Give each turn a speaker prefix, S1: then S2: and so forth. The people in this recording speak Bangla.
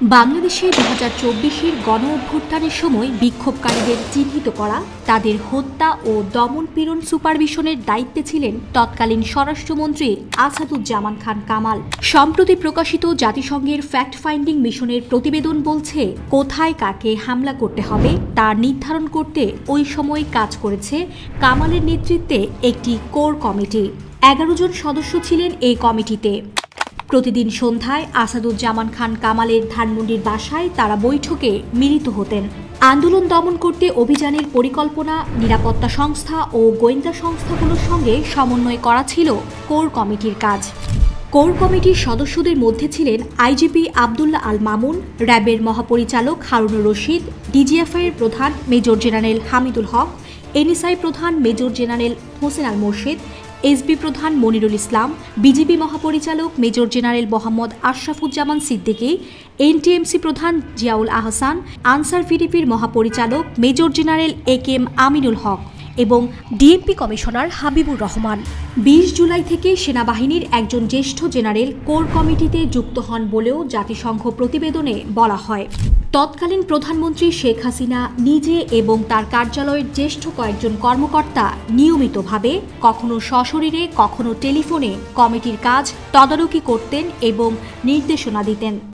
S1: বাংলাদেশে 2024-এর গণ অভ্যুত্থানের সময় বিক্ষোভকারীদের চিহ্নিত করা, তাদের হত্যা ও দমন-পীড়ন সুপারভিশনের দায়িত্বে ছিলেন তৎকালীন স্বরাষ্ট্রমন্ত্রী আসাদুজ্জামান খান কামাল। সম্প্রতি প্রকাশিত জাতিসংঘের ফ্যাক্ট ফাইন্ডিং মিশনের প্রতিবেদন বলছে, কোথায় কাকে হামলা করতে হবে তা নির্ধারণ করতে ওই সময় কাজ করেছে কামালের নেতৃত্বে একটি কোর কমিটি। 11 জন সদস্য ছিলেন এই কমিটিতে। প্রতিদিন সন্ধ্যায় আসাদুজ্জামান খান কামালের ধানমন্ডির বাসায় তারা বৈঠকে মিলিত হতেন। আন্দোলন দমন করতে অভিযানের পরিকল্পনা, নিরাপত্তা সংস্থা ও গোয়েন্দা সংস্থাগুলোর সঙ্গে সমন্বয় করা ছিল কোর কমিটির কাজ। কোর কমিটির সদস্যদের মধ্যে ছিলেন আইজিপি আবদুল্লাহ আল মামুন, র্যাবের মহাপরিচালক হারুনুর রশিদ, ডিজিএফআইয়ের প্রধান মেজর জেনারেল হামিদুল হক, এনএসআই প্রধান মেজর জেনারেল হোসেন আল মোর্শেদ, এসবি প্রধান মনিরুল ইসলাম, বিজিবি মহাপরিচালক major general Mohammad Ashrafuzzaman Siddiqui, NTMC প্রধান জিয়াউল আহসান, আনসার ভিডিপির মহাপরিচালক মেজর জেনারেল একেএম আমিনুল হক এবং ডিএমপি কমিশনার হাবিবুর রহমান। 20 জুলাই থেকে সেনাবাহিনীর একজন জ্যেষ্ঠ জেনারেল কোর কমিটিতে যুক্ত হন বলেও জাতিসংঘ প্রতিবেদনে বলা হয়। তৎকালীন প্রধানমন্ত্রী শেখ হাসিনা নিজে এবং তার কার্যালয়ের জ্যেষ্ঠ কয়েকজন কর্মকর্তা নিয়মিতভাবে কখনো সশরীরে কখনো টেলিফোনে কমিটির কাজ তদারকি করতেন এবং নির্দেশনা দিতেন।